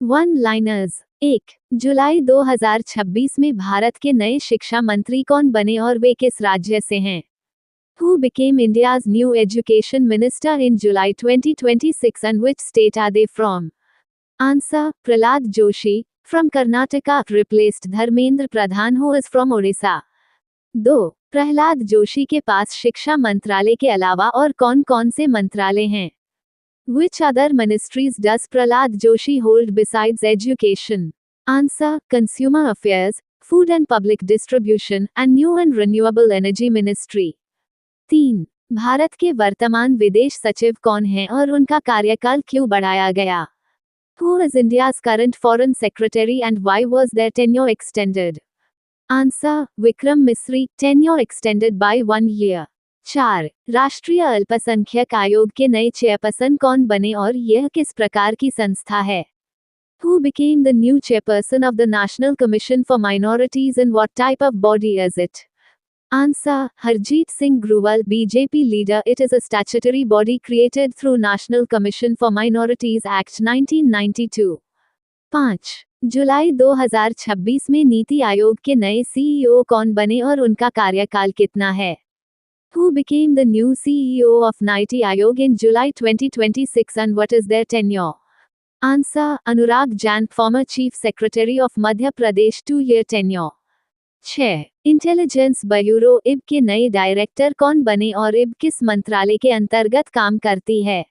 One liners. 1 जुलाई 2026 में भारत के नए शिक्षा मंत्री कौन बने और वे किस राज्य से हैं? Who became India's new education minister in July 2026 and which state are they from? Answer: Prahlad Joshi, from Karnataka, replaced Dharmendra Pradhan who is from Odisha. 2 Prahlad Joshi के पास शिक्षा मंत्रालय के अलावा और कौन कौन से मंत्रालय हैं? Which other ministries does Prahlad Joshi hold besides education? Answer: Consumer Affairs, Food and Public Distribution, and New and Renewable Energy Ministry. 3 Bharat के वर्तमान विदेश सचिव कौन हैं और उनका कार्यकाल क्यों बढ़ाया गया? Who is India's current foreign secretary and why was their tenure extended? Answer: Vikram Misri, tenure extended by 1 year. 4 राष्ट्रीय अल्पसंख्यक आयोग के नए चेयरपर्सन कौन बने और यह किस प्रकार की संस्था है? Who became the new chairperson of the National Commission for Minorities and what type of body is it? Answer: Harjeet Singh Grewal, BJP leader. It is a statutory body created through National Commission for Minorities Act 1992. 5 जुलाई 2026 में नीति आयोग के नए CEO कौन बने और उनका कार्यकाल कितना है? Who became the new CEO of NITI Aayog in July 2026 and what is their tenure? Answer: Anurag Jain, former Chief Secretary of Madhya Pradesh, 2-year tenure. 6 intelligence bureau IB के नए डायरेक्टर कौन बने और IB किस मंत्रालय के अंतर्गत काम करती है?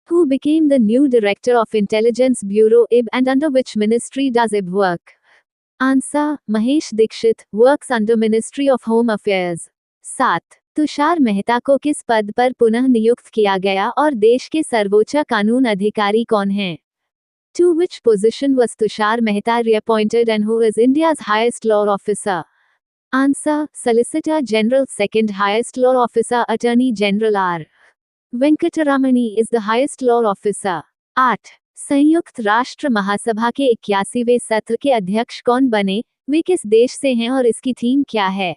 Who became the new director of Intelligence Bureau IB and under which ministry does IB work? Answer: Mahesh Dikshit, works under Ministry of Home Affairs. 7 Tushar Mehta को किस पद पर पुनः नियुक्त किया गया और देश के सर्वोच्च कानून अधिकारी कौन हैं? To which position was Tushar Mehta reappointed and who is India's highest law officer? Answer: Solicitor General. Second highest law officer Attorney General R. Venkataramani is the highest law officer. 8 संयुक्त राष्ट्र महासभा के 81वें सत्र के अध्यक्ष कौन बने, वे किस देश से हैं और इसकी थीम क्या है?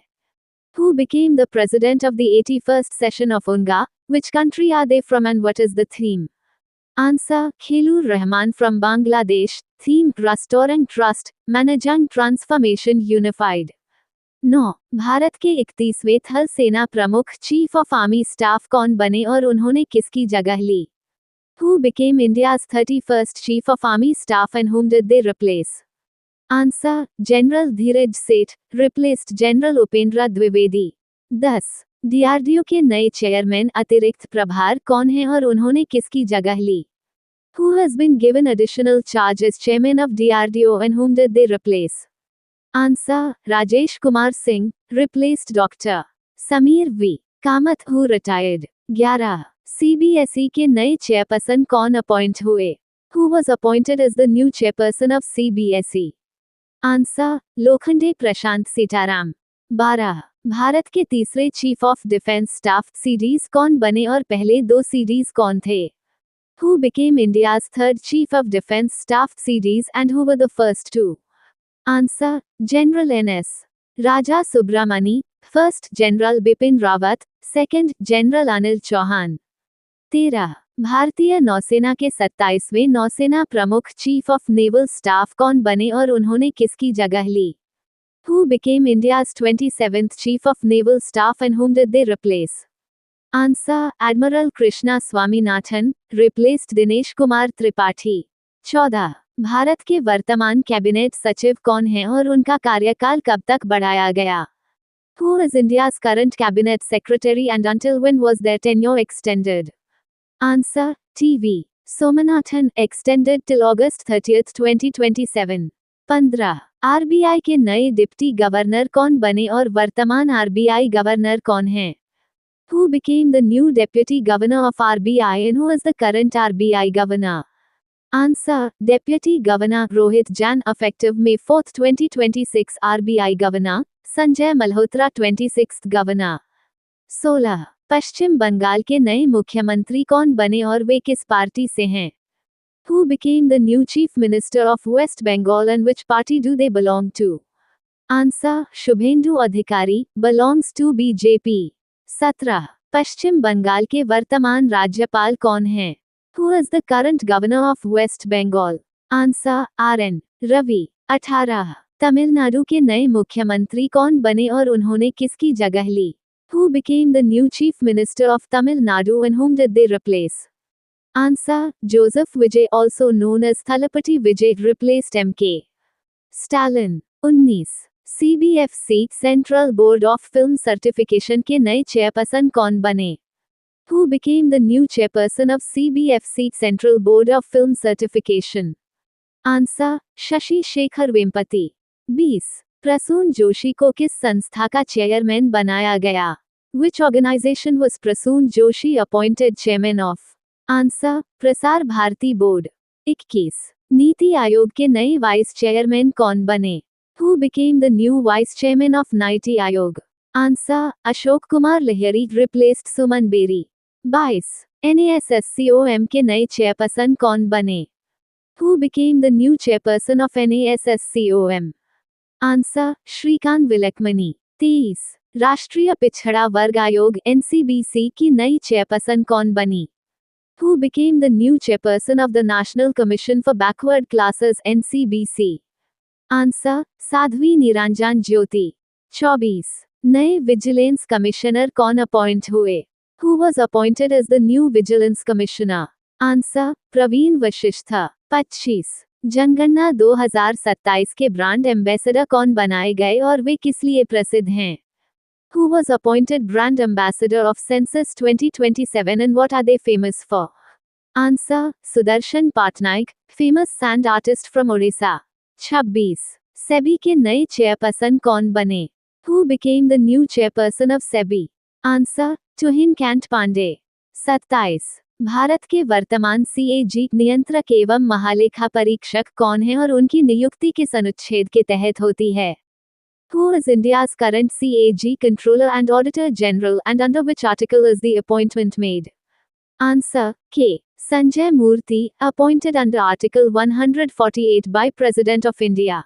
Who became the president of the 81st session of UNGA? Which country are they from and what is the theme? Answer: Khalur Rahman from Bangladesh. Theme: Restoring Trust, Managing Transformation Unified. 9 Bharat के 31वें थल सेना प्रमुख chief of army staff कौन बने और उन्होंने किसकी जगह ली? Who became India's 31st Chief of Army Staff and whom did they replace? Answer: General Dheeraj Seth, replaced General Upendra Dwivedi. 10 DRDO के नए चेयरमैन अतिरिक्त प्रभार कौन हैं और उन्होंने किसकी जगह ली? Who has been given additional charge as chairman of DRDO and whom did they replace? Answer: Rajesh Kumar Singh, replaced Dr. Sameer V. Kamath who retired. 11 CBSE के नए चेयरपर्सन कौन अपॉइंट हुए? Who was appointed as the new chairperson of CBSE? Answer: Lokhande प्रशांत सीताराम. 12 भारत के तीसरे chief of defence staff CDs कौन बने और पहले 2 सीडीज कौन थे? Who became India's third chief of defense staff CDs and who were the first two? Answer: General N.S. Raja Subramani, first General Bipin Rawat, second General Anil Chauhan. 13 भारतीय नौसेना के 27वें नौसेना प्रमुख चीफ ऑफ नेवल स्टाफ कौन बने और उन्होंने किसकी जगह ली? Who became India's 27th Chief of Naval Staff and whom did they replace? Answer: Admiral Krishna Swaminathan, replaced Dinesh Kumar Tripathi. 14 Bharat के वर्तमान कैबिनेट सचिव कौन हैं और उनका कार्यकाल कब तक बढ़ाया गया? Who is India's current cabinet secretary and until when was their tenure extended? Answer: TV. Somanathan, extended till August 30, 2027. 15 RBI के नए डिप्टी गवर्नर कौन बने और वर्तमान आरबीआई गवर्नर कौन हैं? Who became the new deputy governor of RBI and who is the current RBI governor? Answer: Deputy Governor Rohit Jain, effective May 4, 2026. RBI Governor Sanjay Malhotra, 26th Governor. 16 पश्चिम बंगाल के नए मुख्यमंत्री कौन बने और वे किस पार्टी से हैं? Who became the new chief minister of West Bengal and which party do they belong to? Answer: Shubhendu Adhikari, belongs to BJP. 17 पश्चिम बंगाल के वर्तमान राज्यपाल कौन हैं? Who is the current governor of West Bengal? Answer RN Ravi. 18 Tamil Nadu के नए मुख्यमंत्री कौन बने और उन्होंने किसकी जगह ली? Who became the new chief minister of Tamil Nadu and whom did they replace? Answer Joseph Vijay, also known as Thalapathy Vijay, replaced MK Stalin। 19 CBFC Central Board of Film Certification के नए chairperson कौन बने? Who became the new chairperson of CBFC Central Board of Film Certification? Answer Shashi Shekhar Vempati. 20 Prasoon Joshi को किस संस्था का chairman बनाया गया? Which organization was Prasoon Joshi appointed chairman of? Answer Prasar Bharati board. 21 NITI Aayog के नए वाइस चेयरमैन कौन बने? Who became the new vice chairman of NITI Aayog? Answer Ashok Kumar Lahiri, replaced Suman berry. 22 NASSCOM के नए चेयरपर्सन कौन बने? Who became the new chairperson of NASSCOM? Answer Shrikant विलकमनी। 23 राष्ट्रीय पिछड़ा वर्ग आयोग NCBC की नई चेयरपर्सन कौन बनी? Who became the new chairperson of the National Commission for Backward Classes NCBC? Answer Sadhvi Niranjan Jyoti. 24 नए विजिलेंस कमिश्नर कौन अपॉइंट हुए? Who was appointed as the new vigilance commissioner? Answer Praveen Vashisht. 25 जनगणना 2027 के ब्रांड एम्बेसडर कौन बनाए गए और वे किस लिए प्रसिद्ध हैं? Who was appointed brand ambassador of Census 2027 and what are they famous for? Answer Sudarshan Patnaik, famous sand artist from Orissa। 26 SEBI के नए चेयरपर्सन कौन बने? Who became the new chairperson of SEBI? Answer Tuhin Kant Pandey. 27 भारत के वर्तमान CAG नियंत्रक एवं महालेखा परीक्षक कौन है और उनकी नियुक्ति किस अनुच्छेद के तहत होती है? Who is India's current CAG controller and auditor general and under which article is the appointment made? Answer K. Sanjay Murthy, appointed under Article 148 by President of India।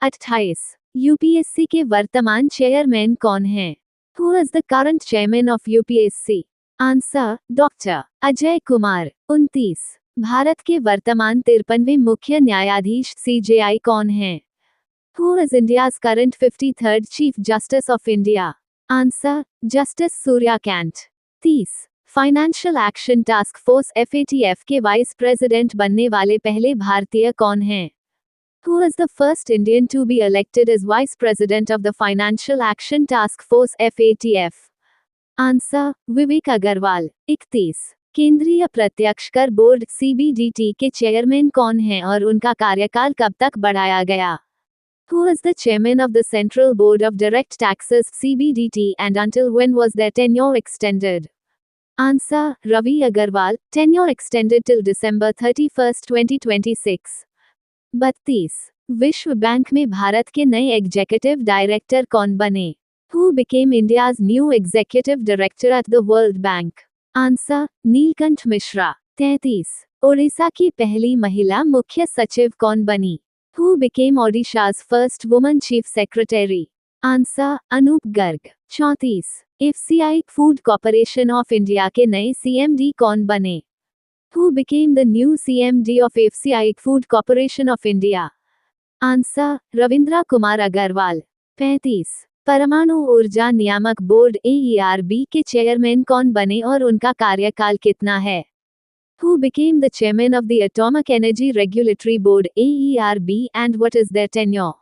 28 UPSC के वर्तमान चेयरमैन कौन हैं? Who is the current chairman of UPSC? Answer doctor Ajay Kumar. 29 Bharat के वर्तमान 53वें मुख्य न्यायाधीश CJI कौन हैं? Who is India's current 53rd Chief Justice of India? Answer Justice Surya Kant। 30 financial action task force FATF के वाइस प्रेसिडेंट बनने वाले पहले भारतीय कौन हैं? Who is the first Indian to be elected as vice president of the Financial Action Task Force FATF? Answer विवेक अग्रवाल। 31 केंद्रीय प्रत्यक्ष कर बोर्ड CBDT के चेयरमैन कौन हैं और उनका कार्यकाल कब तक बढ़ाया गया? Who is the chairman of the Central Board of Direct Taxes CBDT and until when was their tenure extended? Answer Ravi Agarwal, tenure extended till December 31, 2026। 32 विश्व बैंक में भारत के नए एग्जीक्यूटिव डायरेक्टर कौन बने? Who became India's new executive director at the World Bank? Answer Neelkanth Mishra. 33 Odisha की पहली महिला मुख्य सचिव कौन बनी? Who became Odisha's first woman chief secretary? Answer Anoop Garg. 34 FCI food corporation of India के नए CMD कौन बने? Who became the new CMD of FCI Food Corporation of India? Answer Ravindra Kumar Agarwal. 35 परमाणु ऊर्जा नियामक बोर्ड AERB के चेयरमैन कौन बने और उनका कार्यकाल कितना है? Who became the chairman of the Atomic Energy Regulatory Board AERB and what is their tenure?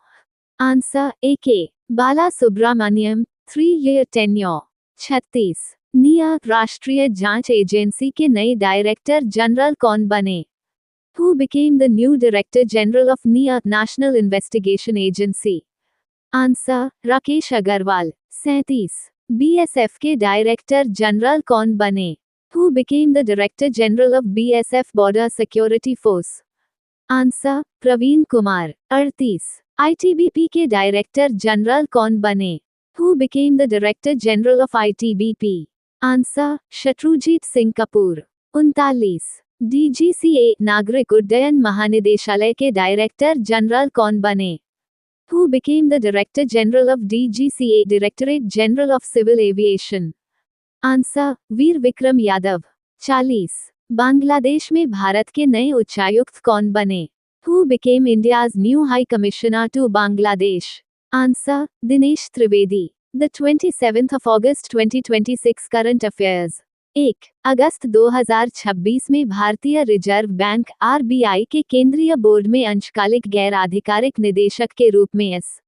Answer A.K. Bala Subramaniam, 3-year tenure। 36 निया राष्ट्रीय जांच एजेंसी के नए डायरेक्टर जनरल कौन बने? Who became the new director general of NIA National Investigation Agency? Answer Rakesh Agrawal. 37 BSF के director general कौन बने? Who became the director general of BSF Border Security Force? Answer Praveen Kumar. 38 ITBP के डायरेक्टर जनरल कौन बने? Who became the director general of ITBP? Answer Shatrujeet Singh Kapoor. 39 DGCA नागरिक उड्डयन महानिदेशालय के डायरेक्टर जनरल कौन बने? Who became the director general of DGCA Directorate General of Civil Aviation? Answer वीर विक्रम यादव। 40 बांग्लादेश में भारत के नए उच्चायुक्त कौन बने? Who became India's new High Commissioner to Bangladesh? Answer: Dinesh Trivedi. The 27th of August 2026 Current Affairs. 1 अगस्त 2026 में भारतीय रिजर्व बैंक (आरबीआई) के केंद्रीय बोर्ड में अंशकालिक गैर आधिकारिक निदेशक के रूप में एस.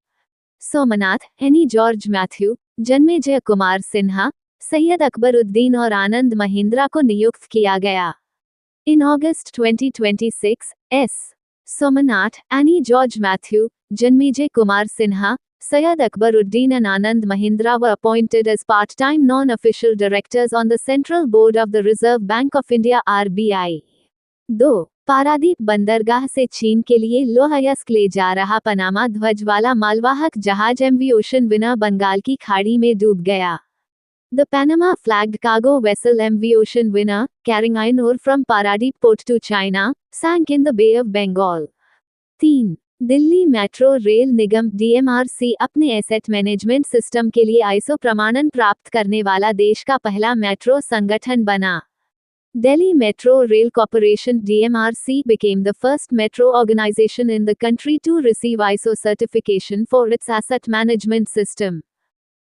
सोमनाथ, एनी जॉर्ज मैथ्यू, जन्मेजय कुमार सिन्हा, सैयद अकबरुद्दीन और आनंद महिंद्रा को नियुक्त किया गया. In August 2026, S. Somanath, Annie George Matthew, Janmejay Kumar Sinha, Syed Akbaruddin and Anand Mahindra were appointed as part-time non-official directors on the Central Board of the Reserve Bank of India (RBI). 2. Paradip बंदरगाह से चीन के लिए लोहायस्क ले जा रहा Panama ध्वज वाला मालवाहक जहाज MV ओशन विनर बंगाल की खाड़ी में डूब गया. The Panama-flagged cargo vessel MV Ocean Winner, carrying iron ore from Paradip port to China, sank in the Bay of Bengal. 3. Delhi metro rail Nigam DMRC अपने एसेट मैनेजमेंट सिस्टम के लिए ISO प्रमाणन प्राप्त करने वाला देश का पहला मेट्रो संगठन बना. Delhi Metro Rail Corporation DMRC became the first metro organization in the country to receive ISO certification for its asset management system.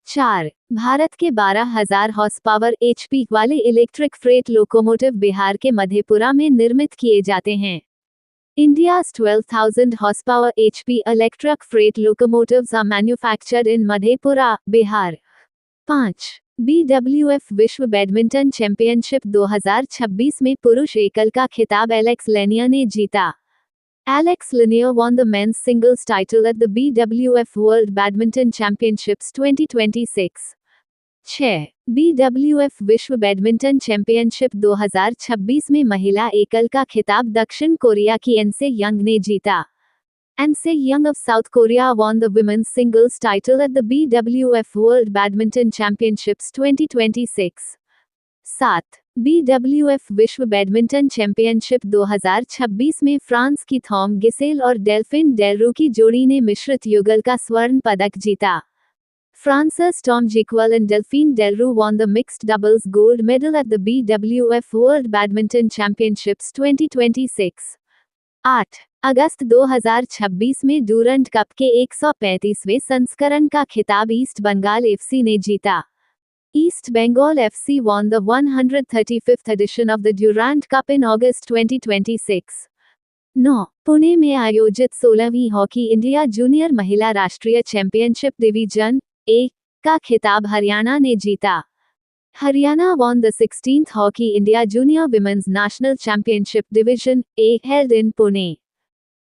4. Bharat के 12,000 हॉर्स पावर HP वाले इलेक्ट्रिक फ्रेट लोकोमोटिव बिहार के मधेपुरा में निर्मित किए जाते हैं. India's 12,000 horsepower HP electric freight locomotives are manufactured in Madhepura, Bihar. 5. BWF विश्व badminton championship 2026 में पुरुष एकल का खिताब एलेक्स लेनियर ने जीता. Alex Lanier won the men's singles title at the BWF World Badminton Championships 2026. 6. BWF विश्व बैडमिंटन चैंपियनशिप 2026 में महिला एकल का खिताब दक्षिण कोरिया की एनसे यंग ने जीता. एनसे young of South Korea won the women's singles title at the BWF World Badminton Championships 2026. 7. BWF विश्व बैडमिंटन चैंपियनशिप 2026 में फ्रांस की थॉम गिसेल और डेल्फिन डेलरू की जोड़ी ने मिश्रित युगल का स्वर्ण पदक जीता. France's Tom Jiquel and Delphine Delroux won the mixed doubles gold medal at the BWF World Badminton Championships 2026. 8. अगस्त 2026 में डूरंड कप के 135वें संस्करण का खिताब ईस्ट बंगाल FC ने जीता. East Bengal FC won the 135th edition of the Durand Cup in August 2026. 9. Pune में आयोजित 16वीं hockey India junior महिला राष्ट्रीय चैंपियनशिप डिवीजन A का खिताब हरियाणा ने जीता. Haryana won the 16th Hockey India Junior Women's National Championship Division A held in Pune.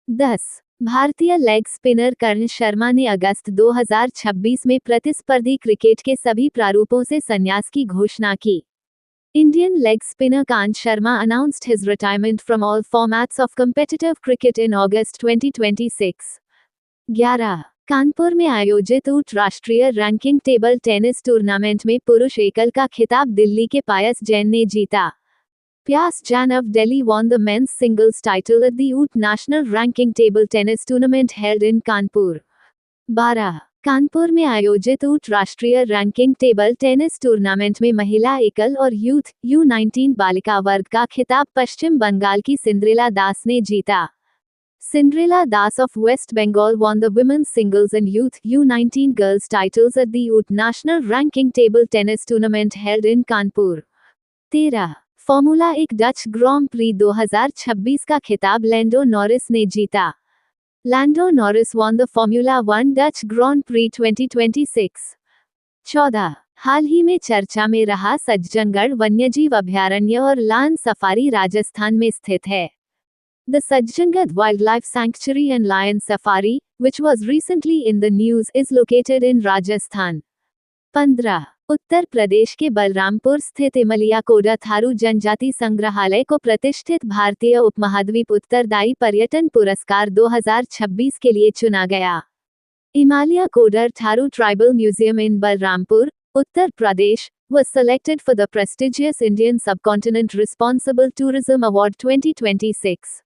10. भारतीय leg spinner कर्ण शर्मा ने अगस्त 2026 में प्रतिस्पर्धी क्रिकेट के सभी प्रारूपों से संन्यास की घोषणा की. Indian leg spinner Kant Sharma announced his retirement from all formats of competitive cricket in August 2026. 11. Kanpur में आयोजित ऊट राष्ट्रीय रैंकिंग टेबल टेनिस टूर्नामेंट में पुरुष एकल का खिताब दिल्ली के पायस जैन ने जीता. Pyas Jain of Delhi won the men's singles title at the OOT National Ranking Table Tennis Tournament held in Kanpur. 12. Kanpur में आयोजित ऊट राष्ट्रीय रैंकिंग टेबल टेनिस टूर्नामेंट में महिला एकल और यूथ U19 बालिका वर्ग का खिताब पश्चिम बंगाल की सिंड्रेला दास ने जीता. Cinderella Das of West Bengal won the women's singles and youth U19 girls titles at the OOT National Ranking Table Tennis Tournament held in Kanpur. 13. Formula 1 Dutch Grand Prix 2026 का खिताब Lando Norris ने जीता. Lando Norris won the Formula 1 Dutch Grand Prix 2026. 14. हाल ही में चर्चा में रहा सज्जनगढ़ वन्यजीव अभयारण्य और लायन सफारी राजस्थान में स्थित है. The Sajjangarh Wildlife Sanctuary and Lion Safari, which was recently in the news, is located in Rajasthan. 15. Uttar Pradesh के बलरामपुर स्थित इमलिया कोडा थारू जनजाति संग्रहालय को प्रतिष्ठित भारतीय उपमहाद्वीप उत्तरदायी पर्यटन पुरस्कार 2026 के लिए चुना गया. Imalia Kodar Tharu tribal museum in Balrampur, Uttar Pradesh, was selected for the prestigious Indian Subcontinent Responsible Tourism Award 2026.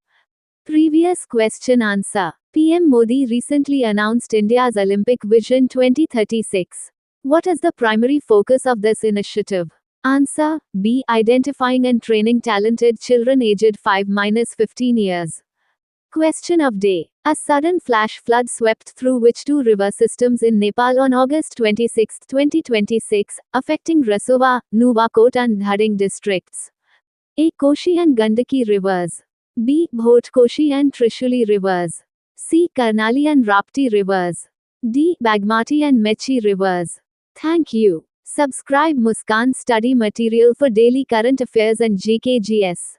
Previous question answer. PM Modi recently announced India's Olympic Vision 2036. What is the primary focus of this initiative? Answer: B. Identifying and training talented children aged 5-15 years. Question of day. A sudden flash flood swept through which two river systems in Nepal on August 26, 2026, affecting Rasova, Nuwakot and Dhading districts? A. Koshi and Gandaki rivers. B. Bhotkoshi and Trishuli rivers. C. Karnali and Rapti rivers. D. Bagmati and Mechi rivers. Thank you. Subscribe Muskan Study Material for daily current affairs and GKGS.